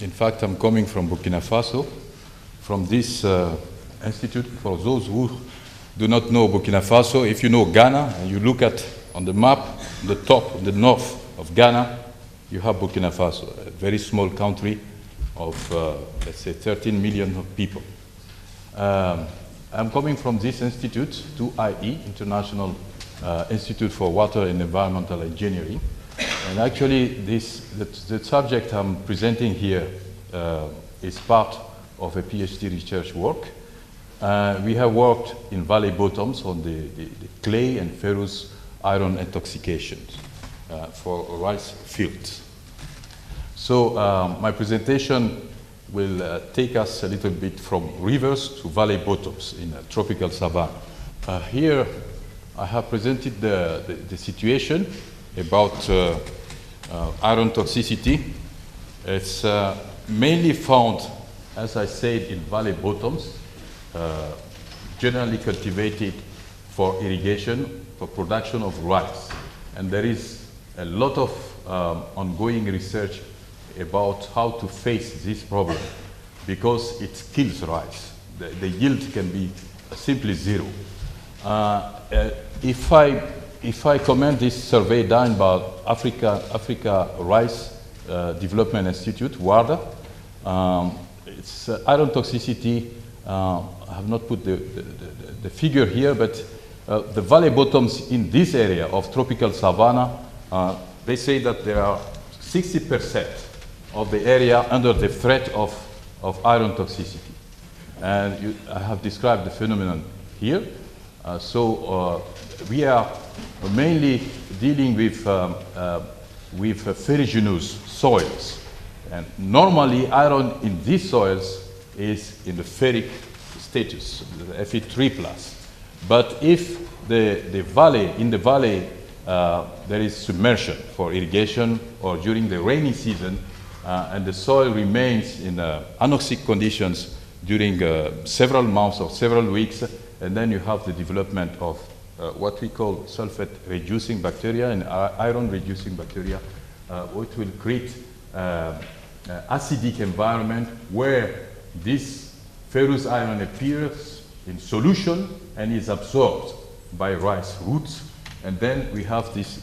In fact, I'm coming from Burkina Faso, from this institute. For those who do not know Burkina Faso, if you know Ghana, and you look at on the map, the top, the north of Ghana, you have Burkina Faso, a very small country of, let's say, 13 million people. I'm coming from this institute, 2IE, International Institute for Water and Environmental Engineering. And actually, the subject I'm presenting here is part of a PhD research work. We have worked in valley bottoms on the clay and ferrous iron intoxications for rice fields. So my presentation will take us a little bit from rivers to valley bottoms in a tropical savanna. Here I have presented the situation about iron toxicity. It's mainly found, as I said, in valley bottoms, generally cultivated for irrigation, for production of rice. And there is a lot of ongoing research about how to face this problem because it kills rice. The yield can be simply zero. If I comment this survey done by Africa Rice Development Institute, WARDA, it's iron toxicity. I have not put the figure here, but the valley bottoms in this area of tropical savanna, they say that there are 60% of the area under the threat of iron toxicity. And I have described the phenomenon here. We are mainly dealing with ferruginous soils. And normally, iron in these soils is in the ferric status, the Fe3+. But if in the valley, there is submersion for irrigation or during the rainy season, and the soil remains in anoxic conditions during several months or several weeks, and then you have the development of what we call sulfate-reducing bacteria and iron-reducing bacteria, which will create acidic environment where this ferrous iron appears in solution and is absorbed by rice roots, and then we have this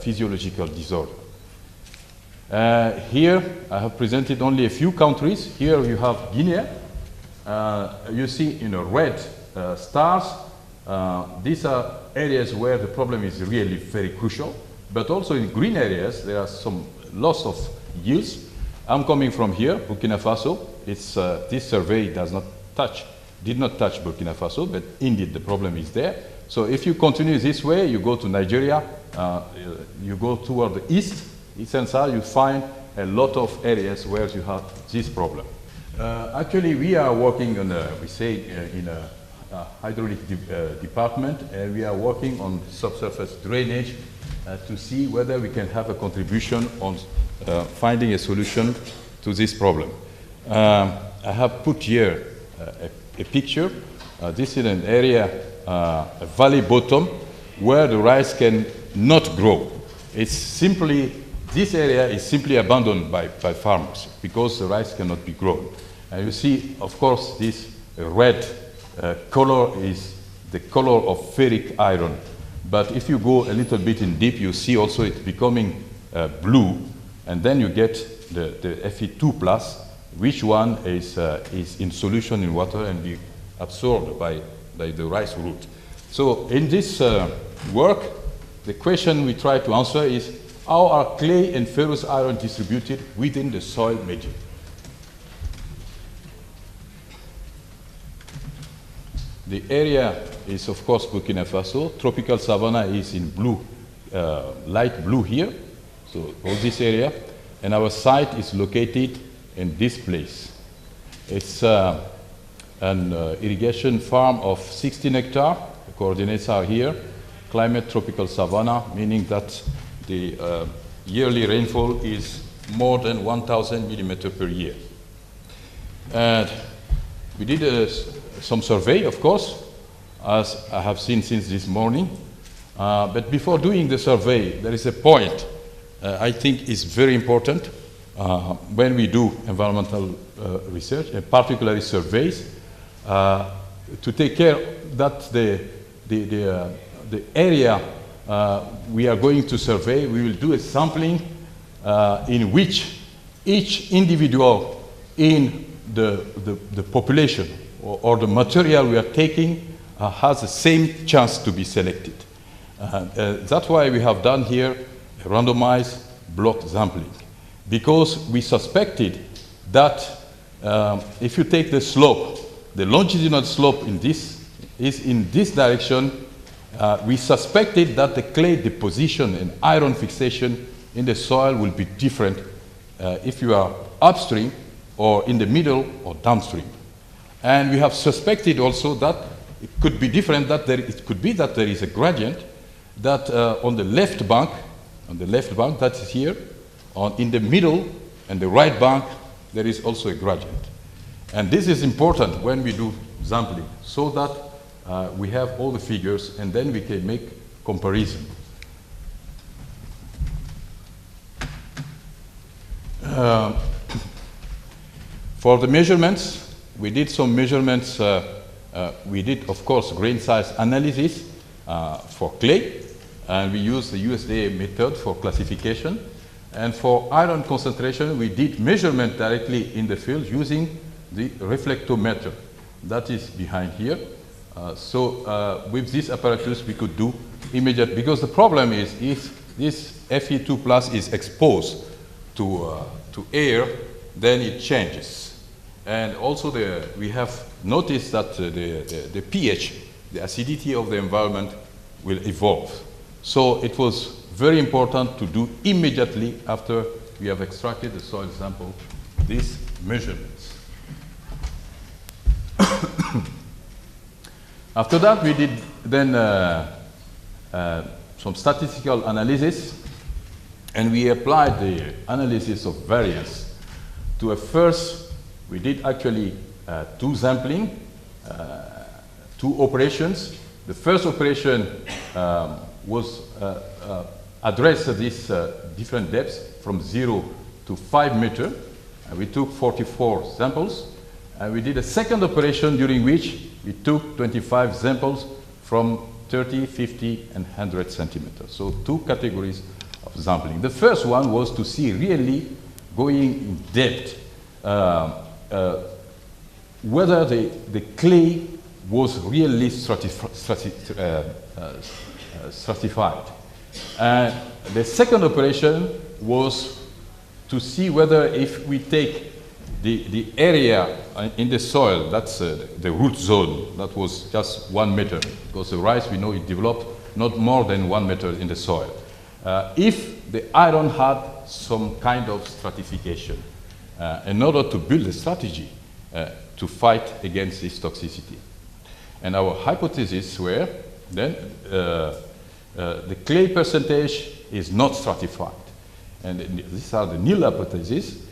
physiological disorder. Here I have presented only a few countries. Here you have Guinea. You see in a red stars, these are areas where the problem is really very crucial, but also in green areas there are some loss of yields. I'm coming from here, Burkina Faso. This survey did not touch Burkina Faso, but indeed the problem is there. So if you continue this way, you go to Nigeria, you go toward the east and south, you find a lot of areas where you have this problem. Actually, we are working on, in a hydraulic department, and we are working on subsurface drainage to see whether we can have a contribution on finding a solution to this problem. I have put here a picture. This is an area, a valley bottom, where the rice can not grow. This area is simply abandoned by farmers because the rice cannot be grown. And you see, of course, this red color is the color of ferric iron. But if you go a little bit in deep, you see also it becoming blue, and then you get the Fe2+, which one is in solution in water and be absorbed by the rice root. So in this work, the question we try to answer is, how are clay and ferrous iron distributed within the soil medium? The area is, of course, Burkina Faso. Tropical savanna is in blue, light blue here, so all this area. And our site is located in this place. It's an irrigation farm of 16 hectares. The coordinates are here. Climate tropical savanna, meaning that the yearly rainfall is more than 1,000 millimeters per year. And we did some survey, of course, as I have seen since this morning. But before doing the survey, there is a point I think is very important. when we do environmental research, and particularly surveys, to take care that the area we are going to survey, we will do a sampling in which each individual in the population or the material we are taking has the same chance to be selected. That's why we have done here a randomized block sampling, because we suspected that if you take the slope, the longitudinal slope is in this direction, we suspected that the clay deposition and iron fixation in the soil will be different if you are upstream or in the middle or downstream. And we have suspected also that it could be different, that it could be that there is a gradient that on the left bank, that is here, in the middle and the right bank, there is also a gradient. And this is important when we do sampling, so that we have all the figures and then we can make comparison. For the measurements, we did some measurements. We did, of course, grain size analysis for clay, and we used the USDA method for classification. And for iron concentration, we did measurement directly in the field using the reflectometer that is behind here. So with this apparatus, we could do immediate, because the problem is if this Fe2 plus is exposed to air, then it changes. And also we have noticed that the pH, the acidity of the environment will evolve. So it was very important to do immediately after we have extracted the soil sample these measurements. After that, we did then some statistical analysis, and we applied the analysis of variance to a first. We did actually two sampling, two operations. The first operation was addressed these different depths from 0 to 5 meters. And we took 44 samples. And we did a second operation during which we took 25 samples from 30, 50, and 100 centimeters. So two categories of sampling. The first one was to see really going in depth whether the clay was really stratified. And the second operation was to see whether if we take the area in the soil, that's the root zone, that was just 1 meter, because the rice, we know it developed not more than 1 meter in the soil. If the iron had some kind of stratification, in order to build a strategy to fight against this toxicity. And our hypothesis were then the clay percentage is not stratified. And these are the nil hypotheses.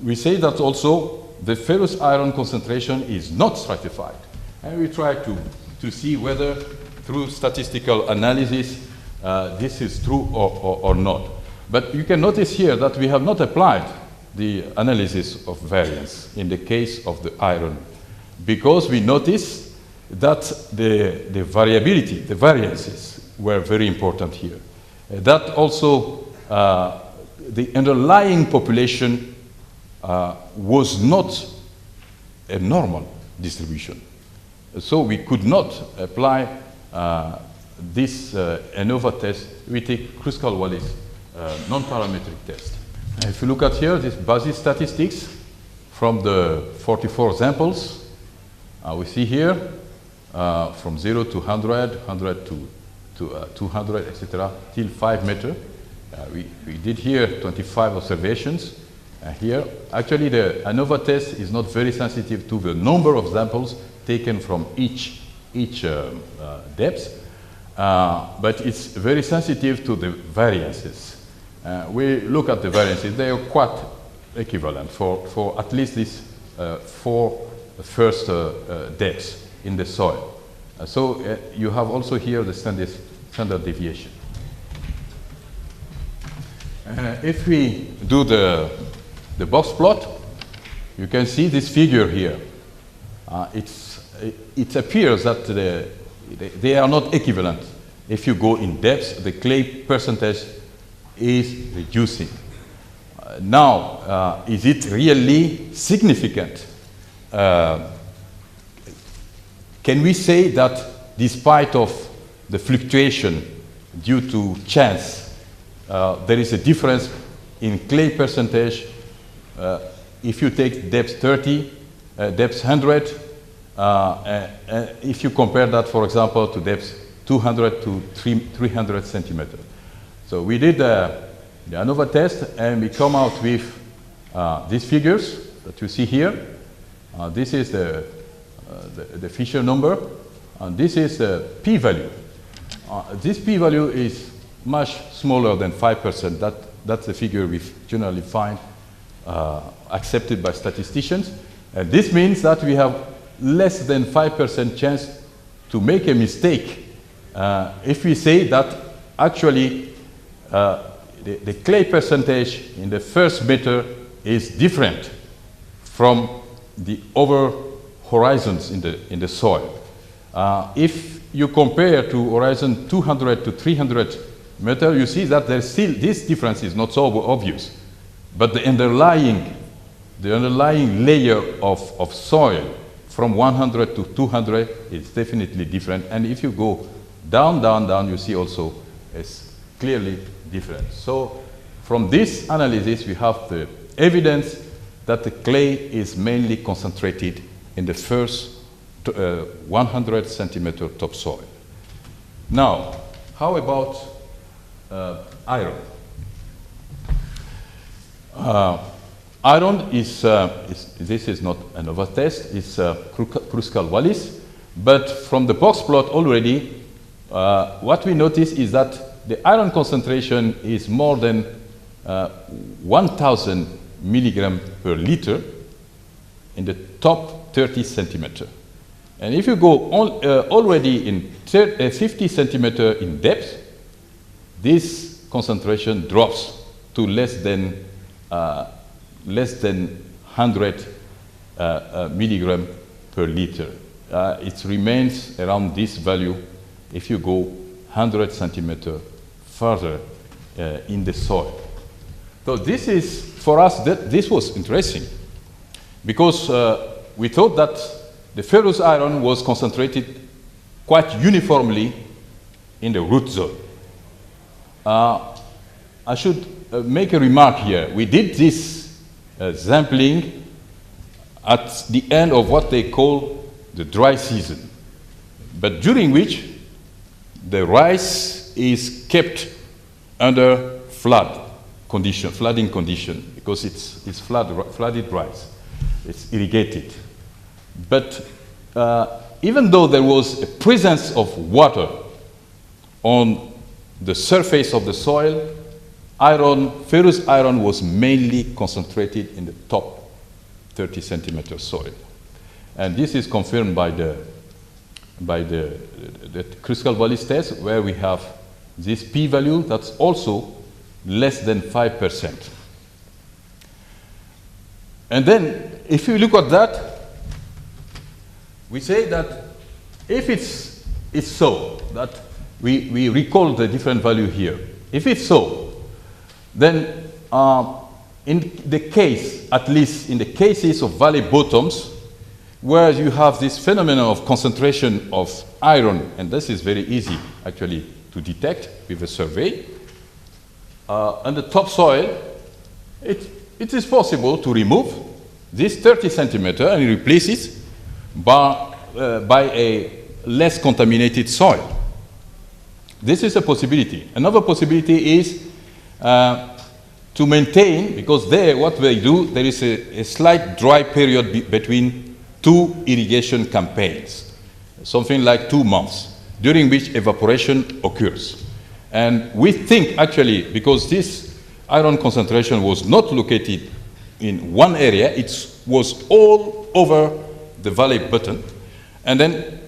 We say that also the ferrous iron concentration is not stratified. And we try to see whether through statistical analysis this is true or not. But you can notice here that we have not applied the analysis of variance in the case of the iron, because we notice that the variability, the variances were very important here. That also the underlying population was not a normal distribution. So we could not apply this ANOVA test. We take Kruskal-Wallis non-parametric test. If you look at here, this basis statistics from the 44 samples, we see here from 0 to 100, 100 to 200, etc., till 5 meters. We did here 25 observations. Here, actually, the ANOVA test is not very sensitive to the number of samples taken from each depth, but it's very sensitive to the variances. We look at the variances; they are quite equivalent for at least these 4 first depths in the soil. So you have also here the standard deviation. If we do the box plot, you can see this figure here. It appears that they are not equivalent. If you go in depth, the clay percentage is reducing. Now, is it really significant? Can we say that despite of the fluctuation due to chance, there is a difference in clay percentage if you take depth 30, depth 100, if you compare that, for example, to depth 200 to 300 centimeters. So we did the ANOVA test, and we come out with these figures that you see here. This is the Fisher number, and this is the p-value. This p-value is much smaller than 5%. That's the figure we generally find accepted by statisticians. And this means that we have less than 5% chance to make a mistake if we say that actually the clay percentage in the first meter is different from the other horizons in the soil. If you compare to horizon 200 to 300 meter, you see that there's still, this difference is not so obvious. But the underlying layer of soil from 100 to 200 is definitely different. And if you go down, down, down, you see also it's clearly different. So from this analysis, we have the evidence that the clay is mainly concentrated in the first 100 centimeter topsoil. Now, how about iron? Iron is, this is not an ANOVA test, it's Kruskal-Wallis, but from the box plot already, what we notice is that the iron concentration is more than 1,000 milligram per liter in the top 30 centimeter. And if you go on, already in 50 centimeter in depth, this concentration drops to less than 100 milligram per liter. It remains around this value if you go 100 centimeter further in the soil. So this is, for us, this was interesting because we thought that the ferrous iron was concentrated quite uniformly in the root zone. I should make a remark here. We did this sampling at the end of what they call the dry season, but during which the rice is kept under flooding condition, because it's flooded rice. It's irrigated. But even though there was a presence of water on the surface of the soil, ferrous iron was mainly concentrated in the top 30 centimeter soil. And this is confirmed by the Kruskal-Wallis test, where we have this p-value that's also less than 5%. And then, if you look at that, we say that if it's so, that we recall the different value here. If it's so, then in the case, at least in the cases of valley bottoms, where you have this phenomenon of concentration of iron, and this is very easy actually to detect with a survey, on the topsoil, it is possible to remove this 30 centimeter and replace it by a less contaminated soil. This is a possibility. Another possibility is to maintain, because there, what they do, there is a slight dry period between two irrigation campaigns, something like 2 months, during which evaporation occurs. And we think, actually, because this iron concentration was not located in one area, it was all over the valley bottom, and then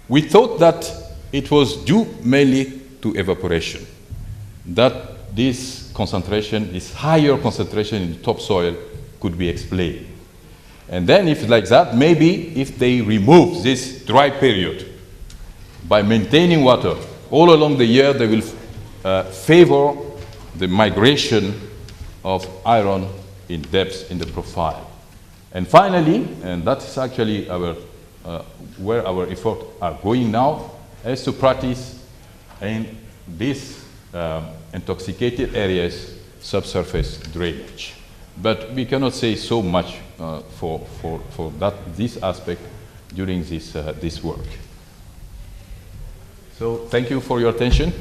we thought that it was due mainly to evaporation, that this concentration, this higher concentration in the topsoil could be explained. And then if like that, maybe if they remove this dry period by maintaining water all along the year, they will favor the migration of iron in depth in the profile. And finally, and that's actually our, where our efforts are going now, is to practice in these intoxicated areas subsurface drainage. But we cannot say so much for this aspect during this work. So thank you for your attention.